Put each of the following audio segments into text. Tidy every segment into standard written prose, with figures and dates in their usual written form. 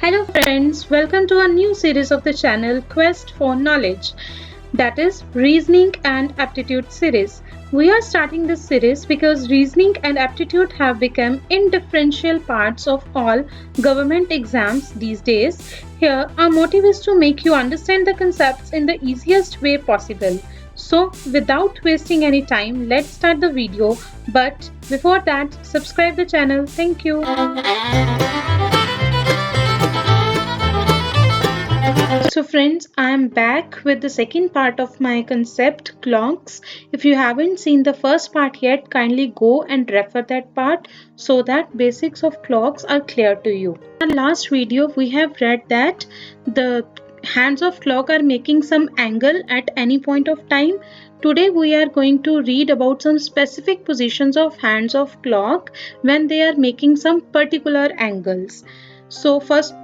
Hello friends, welcome to a new series of the channel Quest for Knowledge, that is Reasoning and Aptitude series. We are starting this series because reasoning and aptitude have become indifferential parts of all government exams these days. Here, our motive is to make you understand the concepts in the easiest way possible. So, without wasting any time, let's start the video. But before that, subscribe the channel. Thank you. So friends, I am back with the second part of my concept clocks. If you haven't seen the first part yet, kindly go and refer that part so that basics of clocks are clear to you. In our last video, we have read that the hands of clock are making some angle at any point of time. Today we are going to read about some specific positions of hands of clock when they are making some particular angles. So first,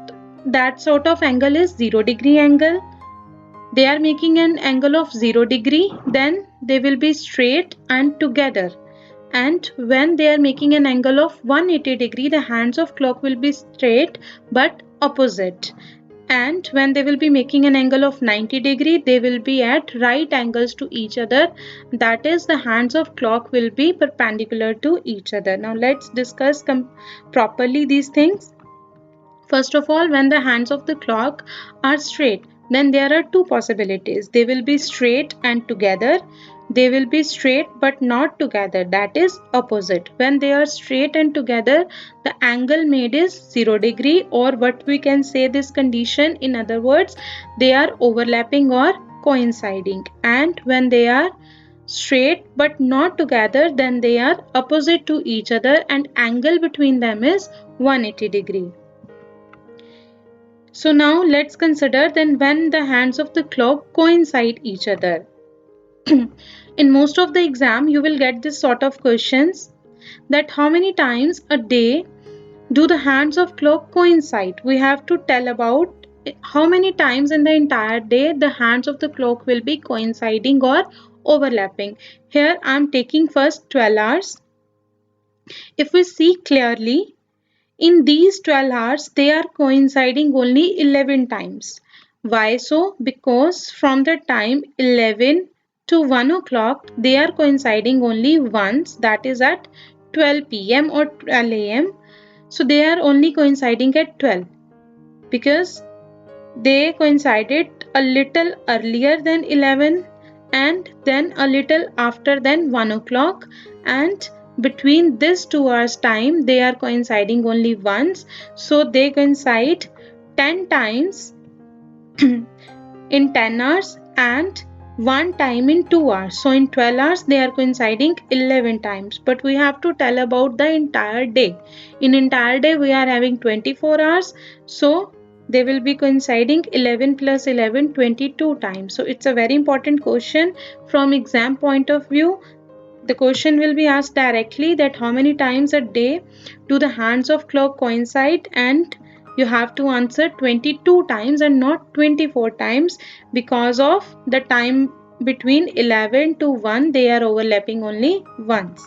that sort of angle is 0-degree angle. They are making an angle of 0-degree, then they will be straight and together. And when they are making an angle of 180-degree, the hands of clock will be straight but opposite. And when they will be making an angle of 90-degree, they will be at right angles to each other. That is, the hands of clock will be perpendicular to each other. Now let's discuss properly these things. First of all, when the hands of the clock are straight, then there are two possibilities. They will be straight and together. They will be straight but not together. That is opposite. When they are straight and together, the angle made is 0-degree, or what we can say this condition, in other words, they are overlapping or coinciding. And when they are straight but not together, then they are opposite to each other and angle between them is 180-degree. So now let's consider then when the hands of the clock coincide each other. In most of the exam you will get this sort of questions, that how many times a day do the hands of clock coincide. We have to tell about how many times in the entire day the hands of the clock will be coinciding or overlapping. Here I am taking first 12 hours. If we see clearly, in these 12 hours, they are coinciding only 11 times. Why so? Because from the time 11 to 1 o'clock, they are coinciding only once, that is at 12 p.m. or 12 a.m. So they are only coinciding at 12 because they coincided a little earlier than 11 and then a little after than 1 o'clock, and between this 2 hours time they are coinciding only once, so they coincide 10 times in 10 hours and one time in 2 hours. So in 12 hours they are coinciding 11 times, but we have to tell about the entire day. In entire day we are having 24 hours, so they will be coinciding 11 plus 11, 22 times. So it's a very important question from exam point of view. The question will be asked directly that how many times a day do the hands of clock coincide, and you have to answer 22 times and not 24 times, because of the time between 11 to 1 they are overlapping only once.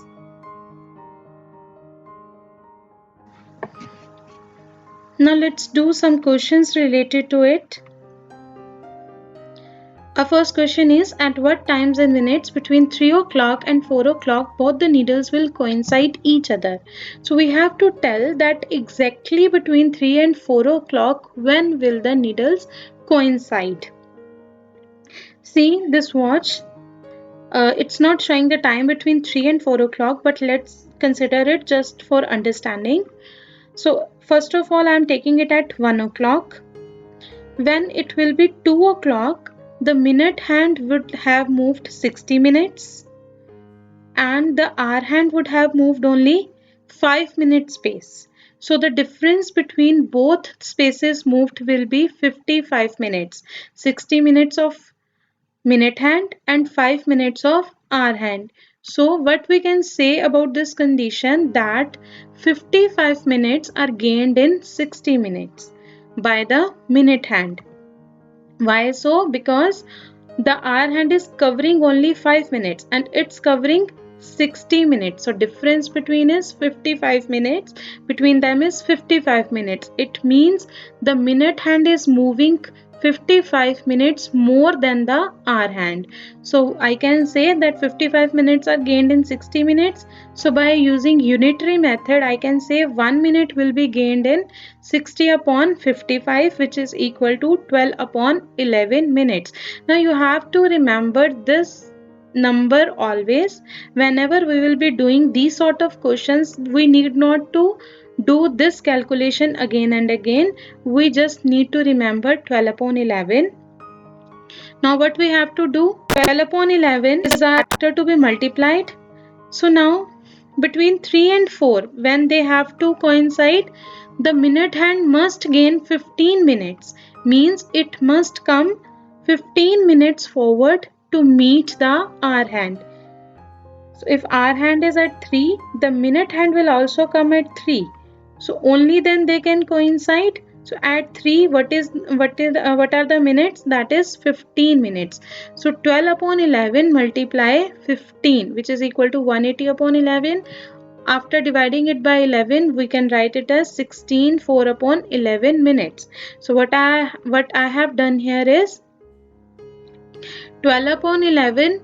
Now let's do some questions related to it. Our first question is, at what times and minutes between 3 o'clock and 4 o'clock both the needles will coincide each other? So we have to tell that exactly between 3 and 4 o'clock when will the needles coincide. See this watch, it's not showing the time between 3 and 4 o'clock, but let's consider it just for understanding. So first of all I am taking it at 1 o'clock. When it will be 2 o'clock, the minute hand would have moved 60 minutes and the hour hand would have moved only 5 minutes space. So the difference between both spaces moved will be 55 minutes. 60 minutes of minute hand and 5 minutes of hour hand. So what we can say about this condition, that 55 minutes are gained in 60 minutes by the minute hand. Why so? Because the hour hand is covering only 5 minutes and it's covering 60 minutes. So difference between is 55 minutes. Between them is 55 minutes. It means the minute hand is moving 55 minutes more than the hour hand. So I can say that 55 minutes are gained in 60 minutes. So by using unitary method, I can say 1 minute will be gained in 60 upon 55, which is equal to 12 upon 11 minutes. Now you have to remember this number always. Whenever we will be doing these sort of questions, we need not to do this calculation again and again. We just need to remember 12 upon 11. Now what we have to do, 12 upon 11 is a factor to be multiplied. So now between 3 and 4, when they have to coincide, the minute hand must gain 15 minutes, means it must come 15 minutes forward to meet the hour hand. So if hour hand is at 3, the minute hand will also come at 3. So only then they can coincide. So at 3, what are the minutes? That is 15 minutes. So 12 upon 11 multiply 15, which is equal to 180 upon 11. After dividing it by 11, we can write it as 16 4 upon 11 minutes. So what I have done here is 12 upon 11.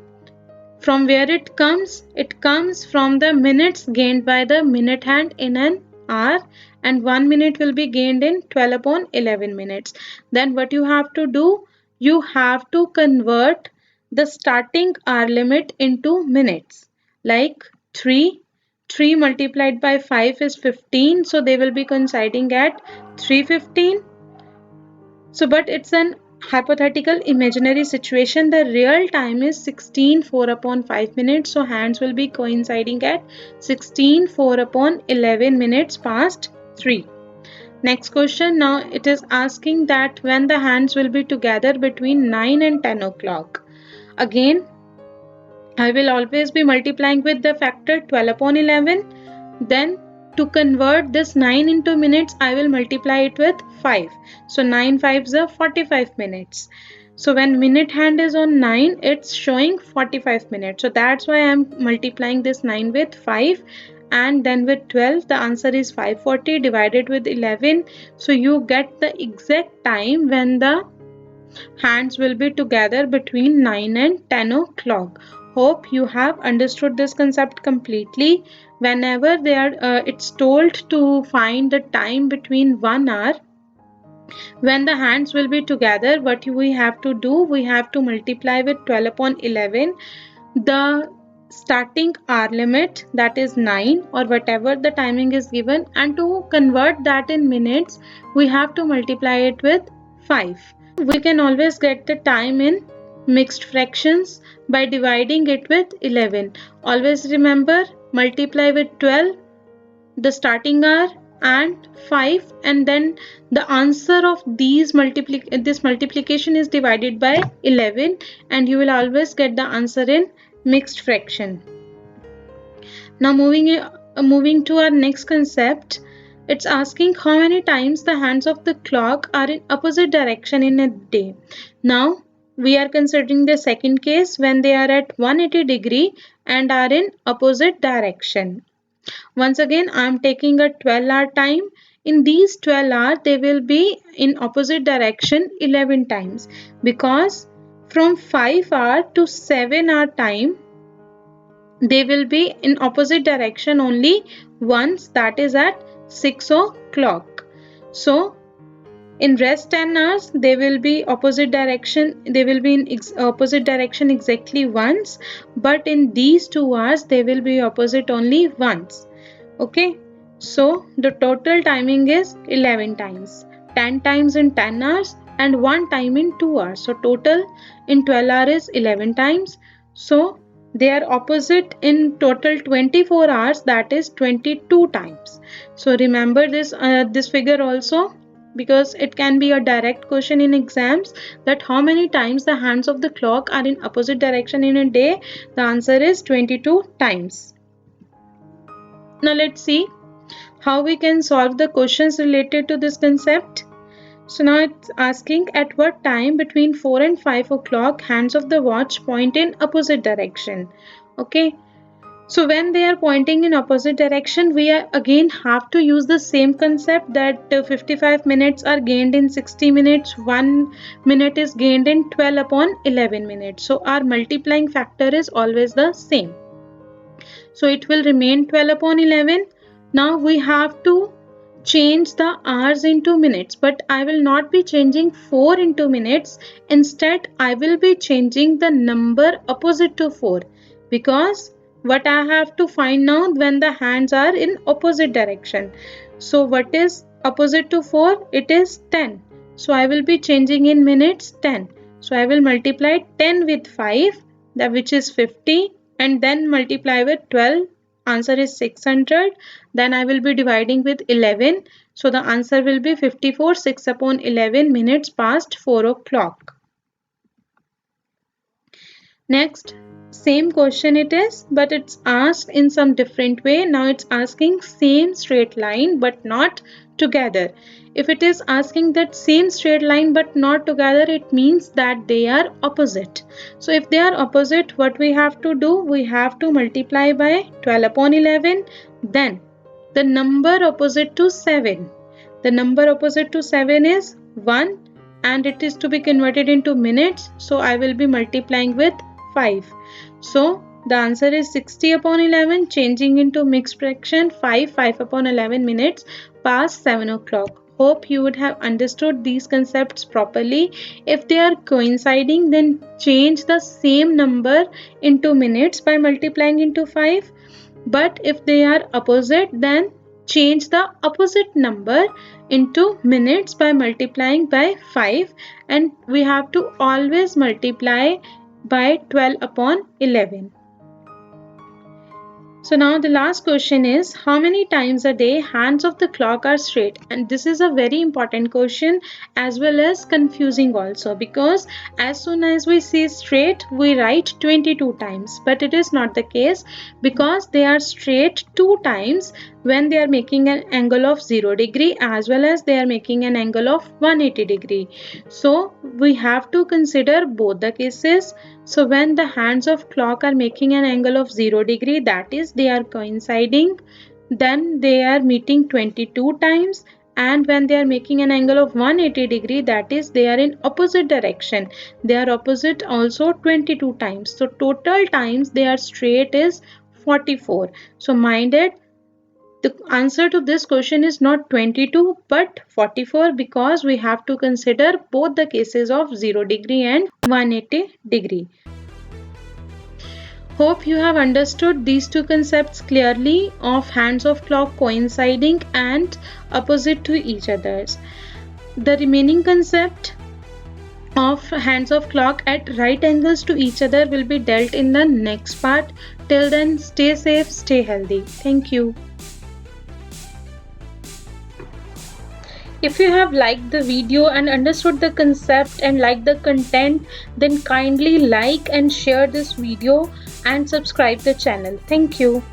From where it comes from the minutes gained by the minute hand in an hour, and 1 minute will be gained in 12 upon 11 minutes. Then what you have to do, you have to convert the starting hour limit into minutes. Like 3 multiplied by 5 is 15, so they will be coinciding at 3:15. So but it's an hypothetical imaginary situation. The real time is 16 4 upon 5 minutes. So hands will be coinciding at 16 4 upon 11 minutes past 3. Next question. Now it is asking that when the hands will be together between 9 and 10 o'clock. Again, I will always be multiplying with the factor 12 upon 11. Then to convert this 9 into minutes, I will multiply it with 5. So 9 5s are 45 minutes. So when minute hand is on 9, it's showing 45 minutes. So that's why I'm multiplying this 9 with 5 and then with 12. The answer is 540 divided with 11. So you get the exact time when the hands will be together between 9 and 10 o'clock. Hope you have understood this concept completely. Whenever it's told to find the time between 1 hour, when the hands will be together, what we have to do, we have to multiply with 12 upon 11 the starting hour limit, that is 9 or whatever the timing is given, and to convert that in minutes, we have to multiply it with 5. We can always get the time in mixed fractions by dividing it with 11. Always remember, multiply with 12 the starting hour and 5, and then the answer of this multiplication is divided by 11, and you will always get the answer in mixed fraction. Now moving to our next concept, it's asking how many times the hands of the clock are in opposite direction in a day. Now we are considering the second case when they are at 180 degree and are in opposite direction. Once again, I am taking a 12-hour time. In these 12 hours, they will be in opposite direction 11 times, because from 5 hour to 7 hour time, they will be in opposite direction only once, that is at 6 o'clock. So in rest 10 hours, they will be opposite direction. They will be in opposite direction exactly once, but in these 2 hours, they will be opposite only once. Okay, so the total timing is 11 times, 10 times in 10 hours and 1 time in 2 hours. So total in 12 hours is 11 times. So they are opposite in total 24 hours, that is 22 times. So remember this figure also, because it can be a direct question in exams, that how many times the hands of the clock are in opposite direction in a day. The answer is 22 times. Now let's see how we can solve the questions related to this concept. So now it's asking at what time between 4 and 5 o'clock hands of the watch point in opposite direction. Okay, So when they are pointing in opposite direction, we again have to use the same concept that 55 minutes are gained in 60 minutes, 1 minute is gained in 12 upon 11 minutes. So our multiplying factor is always the same. So it will remain 12 upon 11. Now we have to change the hours into minutes, but I will not be changing 4 into minutes. Instead, I will be changing the number opposite to 4, because what I have to find now when the hands are in opposite direction. So what is opposite to 4? It is 10. So I will be changing in minutes 10. So I will multiply 10 with 5, which is 50, and then multiply with 12. Answer is 600. Then I will be dividing with 11. So the answer will be 54. 6 upon 11 minutes past 4 o'clock. Next, same question it is, but it's asked in some different way. Now it's asking same straight line but not together. If it is asking that same straight line but not together, it means that they are opposite. So if they are opposite, what we have to do? We have to multiply by 12 upon 11. Then the number opposite to 7. The number opposite to 7 is 1, and it is to be converted into minutes. So I will be multiplying with 5. So the answer is 60 upon 11, changing into mixed fraction 5 upon 11 minutes past 7 o'clock. Hope you would have understood these concepts properly. If they are coinciding, then change the same number into minutes by multiplying into 5. But if they are opposite, then change the opposite number into minutes by multiplying by 5, and we have to always multiply by 12 upon 11. So now the last question is, how many times a day hands of the clock are straight? And this is a very important question as well as confusing also, because as soon as we see straight, we write 22 times, but it is not the case, because they are straight 2 times when they are making an angle of 0 degree as well as they are making an angle of 180 degree. So we have to consider both the cases. So when the hands of clock are making an angle of 0 degree, that is they are coinciding, then they are meeting 22 times. And when they are making an angle of 180 degree, that is they are in opposite direction, they are opposite also 22 times. So total times they are straight is 44. So mind it, the answer to this question is not 22 but 44, because we have to consider both the cases of 0 degree and 180 degree. Hope you have understood these two concepts clearly of hands of clock coinciding and opposite to each others. The remaining concept of hands of clock at right angles to each other will be dealt in the next part. Till then, stay safe, stay healthy. Thank you. If you have liked the video and understood the concept and liked the content, then kindly like and share this video and subscribe the channel. Thank you.